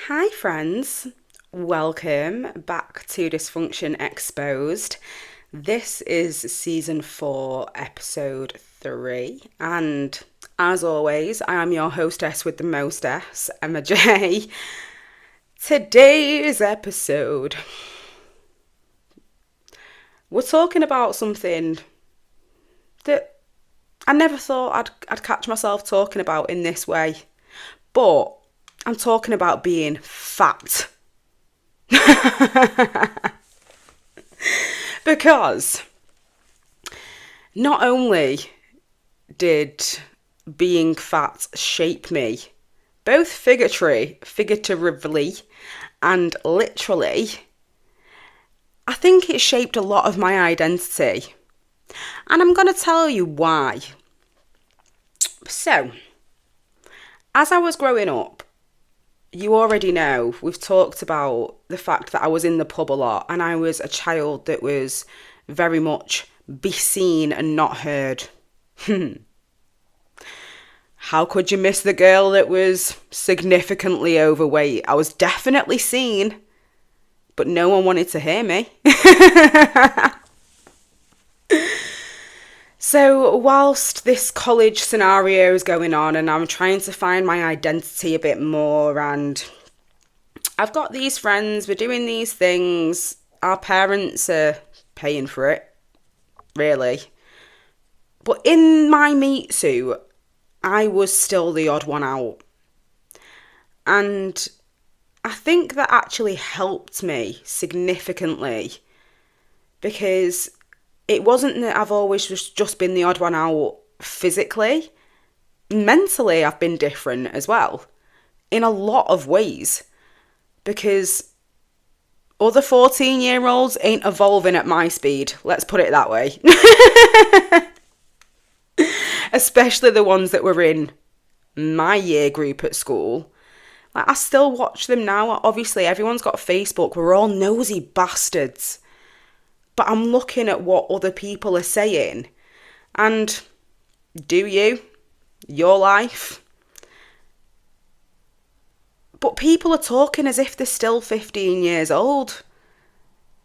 Hi, friends. Welcome back to Dysfunction Exposed. This is season 4, episode 3. And as always, I am your hostess with the mostess, Emma J. Today's episode, we're talking about something that I never thought I'd catch myself talking about in this way. But I'm talking about being fat. Because not only did being fat shape me, both figuratively and literally, I think it shaped a lot of my identity. And I'm going to tell you why. So, as I was growing up, you already know, we've talked about the fact that I was in the pub a lot and I was a child that was very much be seen and not heard. How could you miss the girl that was significantly overweight? I was definitely seen, but no one wanted to hear me. So whilst this college scenario is going on and I'm trying to find my identity a bit more, and I've got these friends, we're doing these things, our parents are paying for it, really. But in my meat suit, I was still the odd one out. And I think that actually helped me significantly, because it wasn't that I've always just been the odd one out physically. Mentally, I've been different as well, in a lot of ways, because other 14-year-olds ain't evolving at my speed. Let's put it that way. Especially the ones that were in my year group at school. Like, I still watch them now. Obviously, everyone's got Facebook. We're all nosy bastards. But I'm looking at what other people are saying. And do you? Your life? But people are talking as if they're still 15 years old.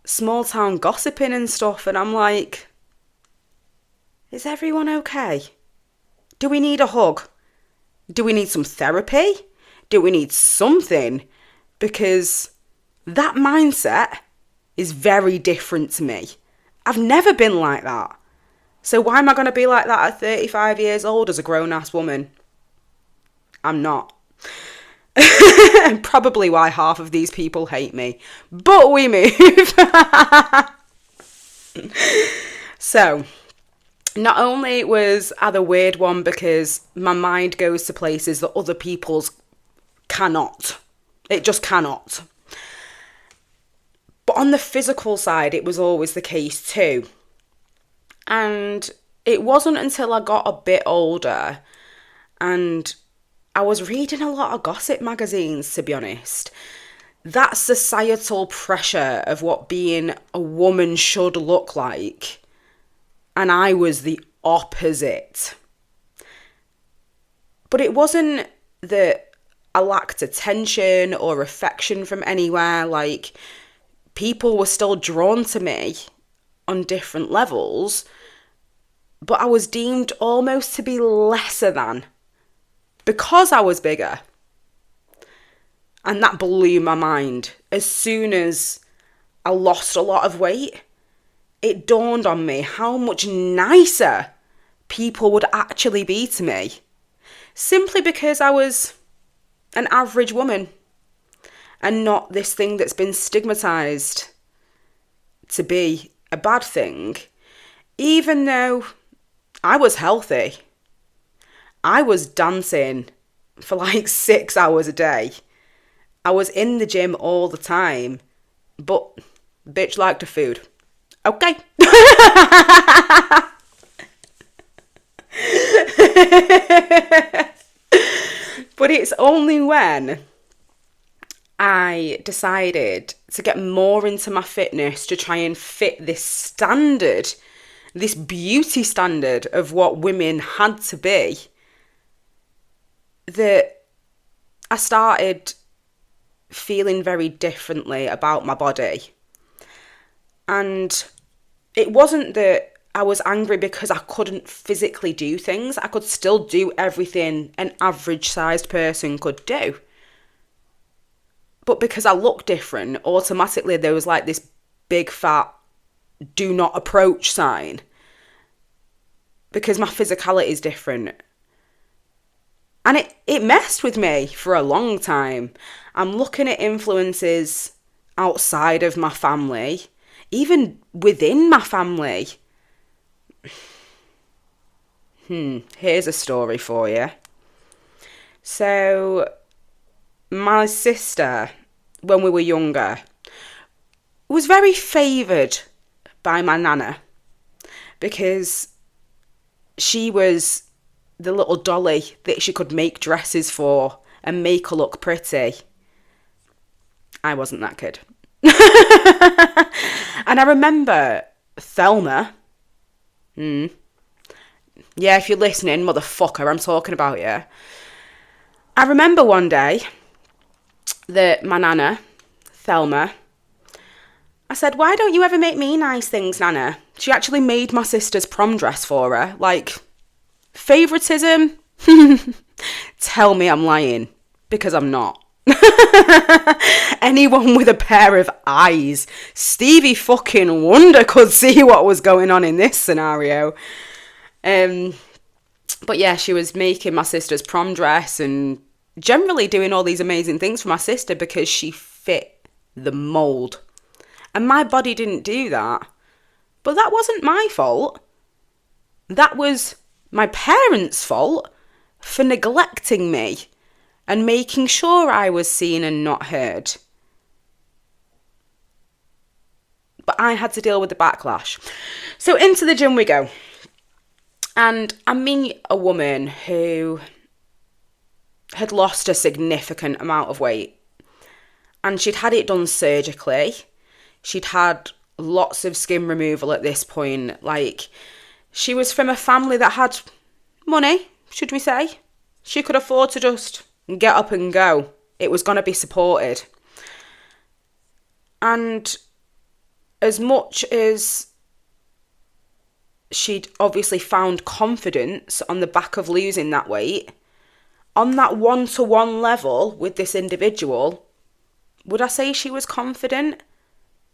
Small town gossiping and stuff. And I'm like, is everyone okay? Do we need a hug? Do we need some therapy? Do we need something? Because that mindset is very different to me. I've never been like that. So why am I going to be like that at 35 years old as a grown-ass woman? I'm not. And probably why half of these people hate me. But we move. So, not only was I the weird one because my mind goes to places that other people's cannot. It just cannot. But on the physical side, it was always the case too. And it wasn't until I got a bit older and I was reading a lot of gossip magazines, to be honest, that societal pressure of what being a woman should look like. And I was the opposite. But it wasn't that I lacked attention or affection from anywhere. Like, people were still drawn to me on different levels, but I was deemed almost to be lesser than because I was bigger. And that blew my mind. As soon as I lost a lot of weight, it dawned on me how much nicer people would actually be to me, simply because I was an average woman. And not this thing that's been stigmatised to be a bad thing. Even though I was healthy. I was dancing for like 6 hours a day. I was in the gym all the time. But bitch liked her food. Okay. But it's only when I decided to get more into my fitness to try and fit this standard, this beauty standard of what women had to be, that I started feeling very differently about my body. And it wasn't that I was angry because I couldn't physically do things. I could still do everything an average-sized person could do. But because I looked different, automatically there was like this big fat do not approach sign. Because my physicality is different. And it messed with me for a long time. I'm looking at influences outside of my family, even within my family. Here's a story for you. So, my sister, when we were younger, was very favoured by my nana because she was the little dolly that she could make dresses for and make her look pretty. I wasn't that kid. And I remember Thelma. Yeah, if you're listening, motherfucker, I'm talking about you. I remember one day that my nana, Thelma, I said, why don't you ever make me nice things, Nana? She actually made my sister's prom dress for her. Like, favouritism? Tell me I'm lying, because I'm not. Anyone with a pair of eyes, Stevie fucking Wonder could see what was going on in this scenario. But yeah, she was making my sister's prom dress and generally doing all these amazing things for my sister because she fit the mould. And my body didn't do that. But that wasn't my fault. That was my parents' fault for neglecting me and making sure I was seen and not heard. But I had to deal with the backlash. So into the gym we go. And I meet a woman who had lost a significant amount of weight. And she'd had it done surgically. She'd had lots of skin removal at this point. Like, she was from a family that had money, should we say. She could afford to just get up and go. It was going to be supported. And as much as she'd obviously found confidence on the back of losing that weight, on that one-to-one level with this individual, would I say she was confident?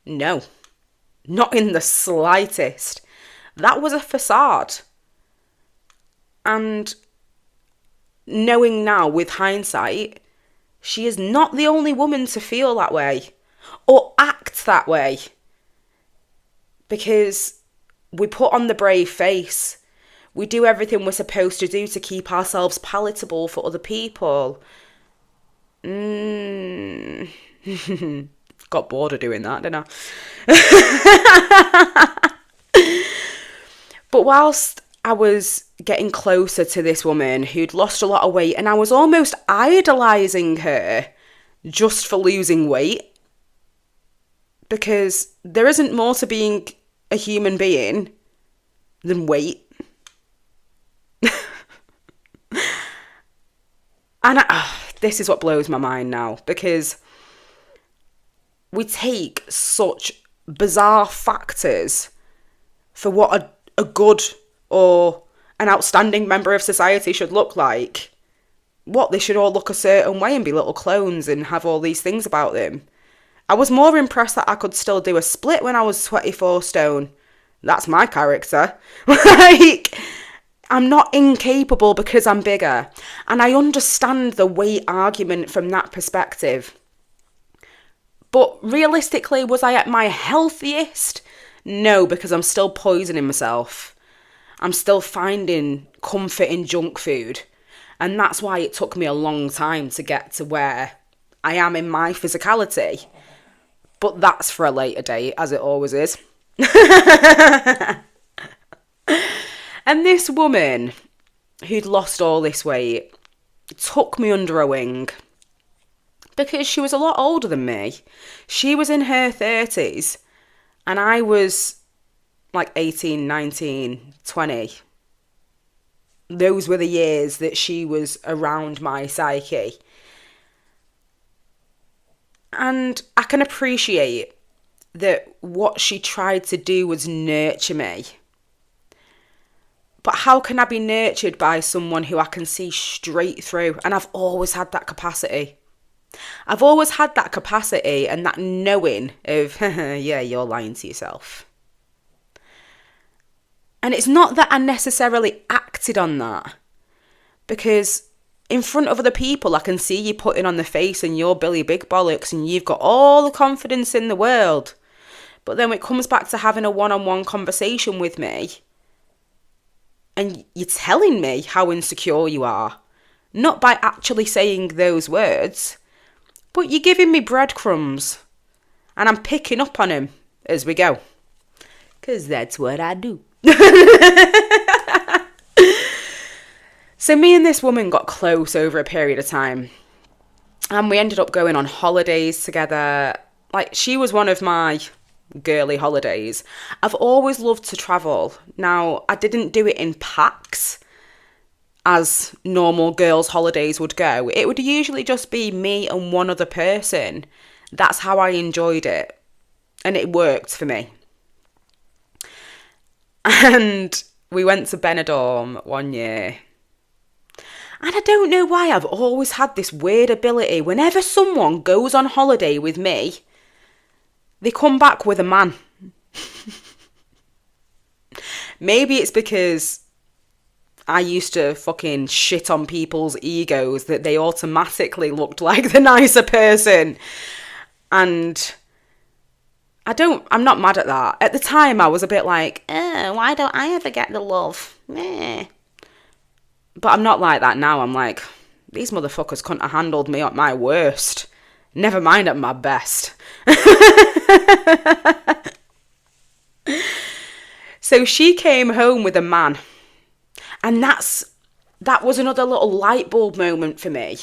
No, not in the slightest. That was a facade. And knowing now with hindsight, she is not the only woman to feel that way or act that way. Because we put on the brave face. We do everything we're supposed to do to keep ourselves palatable for other people. Got bored of doing that, didn't I? But whilst I was getting closer to this woman who'd lost a lot of weight, and I was almost idolising her just for losing weight, because there isn't more to being a human being than weight. And this is what blows my mind now, because we take such bizarre factors for what a good or an outstanding member of society should look like. What, they should all look a certain way and be little clones and have all these things about them. I was more impressed that I could still do a split when I was 24 stone. That's my character. Like, I'm not incapable because I'm bigger. And I understand the weight argument from that perspective. But realistically, was I at my healthiest? No, because I'm still poisoning myself. I'm still finding comfort in junk food. And that's why it took me a long time to get to where I am in my physicality. But that's for a later date, as it always is. And this woman who'd lost all this weight took me under her wing because she was a lot older than me. She was in her 30s and I was like 18, 19, 20. Those were the years that she was around my psyche. And I can appreciate that what she tried to do was nurture me. But how can I be nurtured by someone who I can see straight through? And I've always had that capacity. I've always had that capacity and that knowing of, yeah, you're lying to yourself. And it's not that I necessarily acted on that, because in front of other people, I can see you putting on the face and you're Billy Big Bollocks and you've got all the confidence in the world. But then when it comes back to having a one-on-one conversation with me, and you're telling me how insecure you are, not by actually saying those words, but you're giving me breadcrumbs, and I'm picking up on them as we go. Because that's what I do. So me and this woman got close over a period of time. And we ended up going on holidays together. Like, she was one of my girly holidays. I've always loved to travel. Now, I didn't do it in packs as normal girls' holidays would go. It would usually just be me and one other person. That's how I enjoyed it. And it worked for me. And we went to Benidorm one year. And I don't know why I've always had this weird ability. Whenever someone goes on holiday with me, they come back with a man. Maybe it's because I used to fucking shit on people's egos that they automatically looked like the nicer person. And I'm not mad at that. At the time, I was a bit like, why don't I ever get the love? But I'm not like that now. I'm like, these motherfuckers couldn't have handled me at my worst. Never mind at my best. So she came home with a man. And that was another little light bulb moment for me.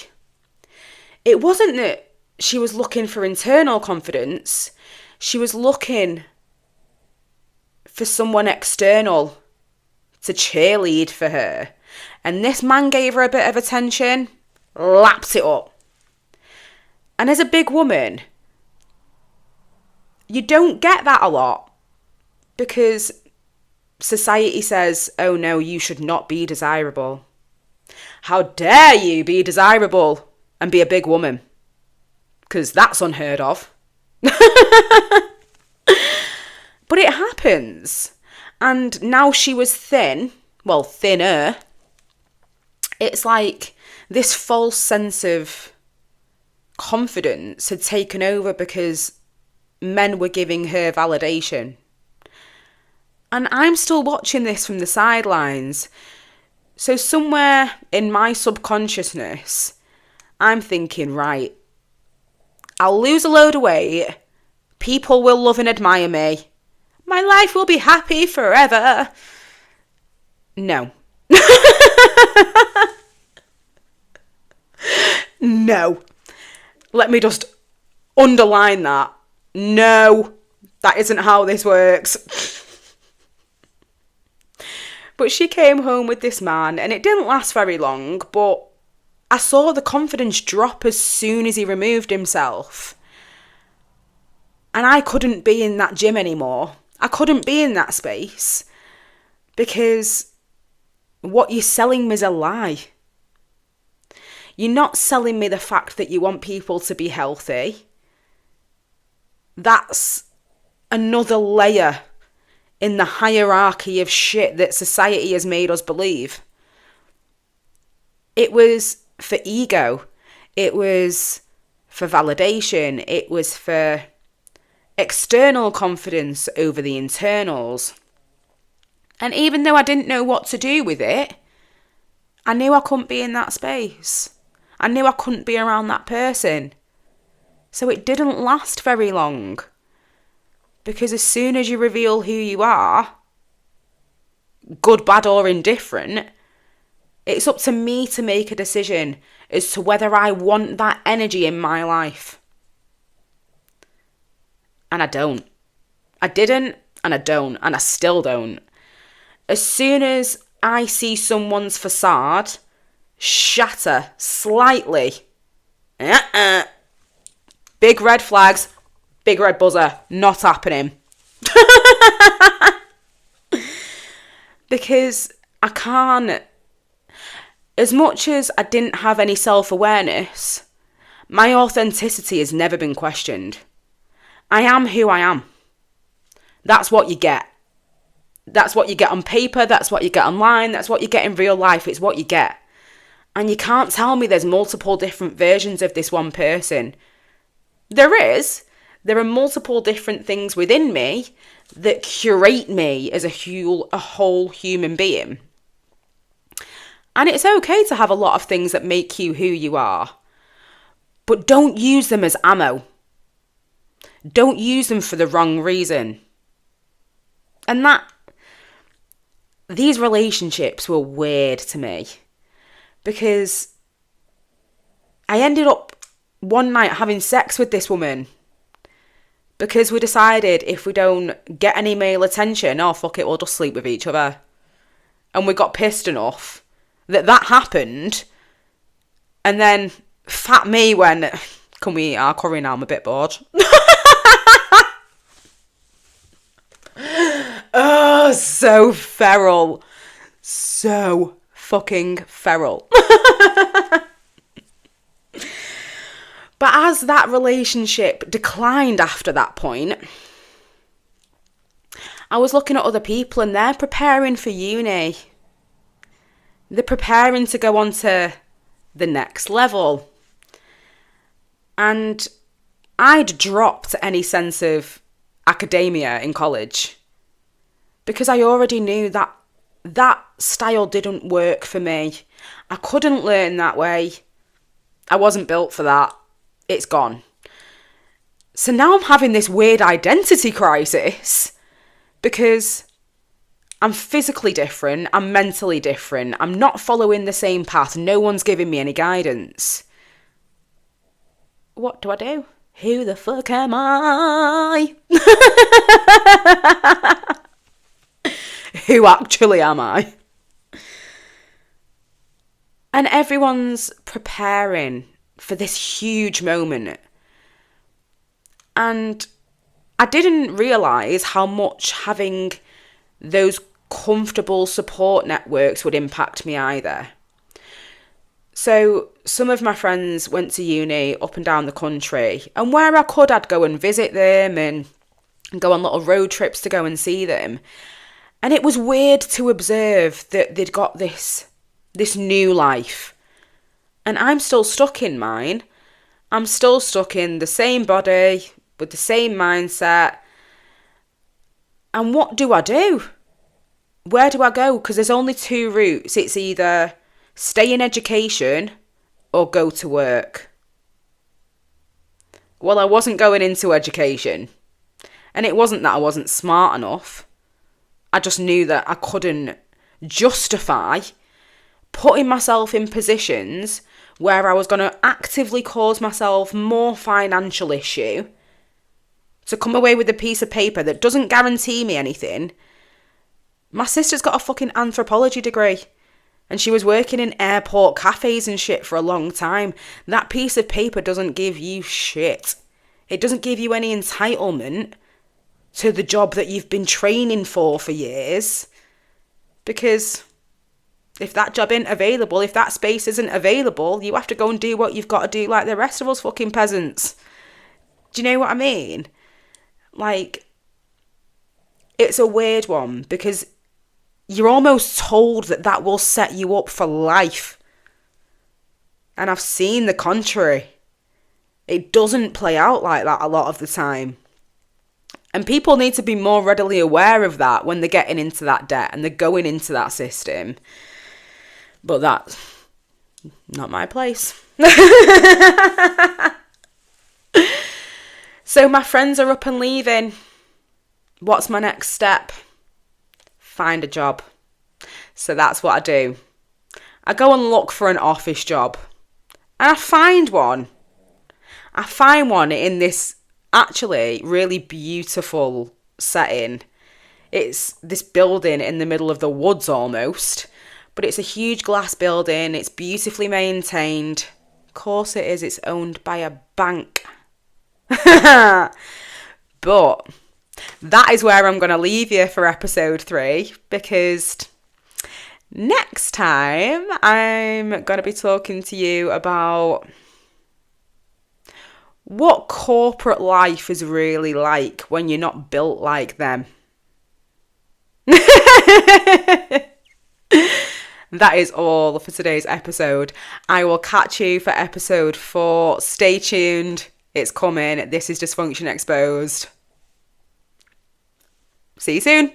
It wasn't that she was looking for internal confidence. She was looking for someone external to cheerlead for her. And this man gave her a bit of attention, lapped it up. And as a big woman, you don't get that a lot, because society says, oh no, you should not be desirable. How dare you be desirable and be a big woman? Because that's unheard of. But it happens. And now she was thin, well, thinner. It's like this false sense of confidence had taken over because men were giving her validation. And I'm still watching this from the sidelines. So somewhere in my subconsciousness, I'm thinking, right, I'll lose a load of weight. People will love and admire me. My life will be happy forever. No. No. Let me just underline that. No, that isn't how this works. But she came home with this man, and it didn't last very long, but I saw the confidence drop as soon as he removed himself. And I couldn't be in that gym anymore. I couldn't be in that space, because what you're selling me is a lie. You're not selling me the fact that you want people to be healthy. That's another layer in the hierarchy of shit that society has made us believe. It was for ego. It was for validation. It was for external confidence over the internals. And even though I didn't know what to do with it, I knew I couldn't be in that space. I knew I couldn't be around that person. So it didn't last very long. Because as soon as you reveal who you are, good, bad or indifferent, it's up to me to make a decision as to whether I want that energy in my life. And I don't. I didn't, and I don't, and I still don't. As soon as I see someone's facade shatter slightly, Big red flags, big red buzzer, not happening. Because I can't, as much as I didn't have any self-awareness, my authenticity has never been questioned. I am who I am. That's what you get. That's what you get on paper, that's what you get online, that's what you get in real life, it's what you get. And you can't tell me there's multiple different versions of this one person. There is. There are multiple different things within me that curate me as a whole human being. And it's okay to have a lot of things that make you who you are. But don't use them as ammo. Don't use them for the wrong reason. And these relationships were weird to me. Because I ended up one night having sex with this woman. Because we decided if we don't get any male attention, oh fuck it, we'll just sleep with each other. And we got pissed enough that happened. And then fat me went, can we eat our curry now? I'm a bit bored. Oh, so feral. So fucking feral. But as that relationship declined after that point, I was looking at other people and they're preparing for uni. They're preparing to go on to the next level. And I'd dropped any sense of academia in college because I already knew that style didn't work for me. I couldn't learn that way. I wasn't built for that. It's gone. So now I'm having this weird identity crisis because I'm physically different, I'm mentally different, I'm not following the same path, no one's giving me any guidance. What do I do? Who the fuck am I? Who actually am I? And everyone's preparing for this huge moment. And I didn't realise how much having those comfortable support networks would impact me either. So some of my friends went to uni up and down the country, and where I could, I'd go and visit them and go on little road trips to go and see them. And it was weird to observe that they'd got this new life. And I'm still stuck in mine. I'm still stuck in the same body, with the same mindset. And what do I do? Where do I go? Because there's only two routes. It's either stay in education or go to work. Well, I wasn't going into education. And it wasn't that I wasn't smart enough. I just knew that I couldn't justify putting myself in positions where I was going to actively cause myself more financial issue to come away with a piece of paper that doesn't guarantee me anything. My sister's got a fucking anthropology degree and she was working in airport cafes and shit for a long time. That piece of paper doesn't give you shit. It doesn't give you any entitlement to the job that you've been training for years. Because if that job ain't available, if that space isn't available, you have to go and do what you've got to do like the rest of us fucking peasants. Do you know what I mean? Like, it's a weird one because you're almost told that will set you up for life. And I've seen the contrary. It doesn't play out like that a lot of the time. And people need to be more readily aware of that when they're getting into that debt and they're going into that system. But that's not my place. So my friends are up and leaving. What's my next step? Find a job. So that's what I do. I go and look for an office job. And I find one. I find one in this actually really beautiful setting. It's this building in the middle of the woods almost. But it's a huge glass building. It's beautifully maintained. Of course it is. It's owned by a bank. But that is where I'm going to leave you for episode 3, because next time I'm going to be talking to you about what corporate life is really like when you're not built like them. That is all for today's episode. I will catch you for episode 4. Stay tuned. It's coming. This is Dysfunction Exposed. See you soon.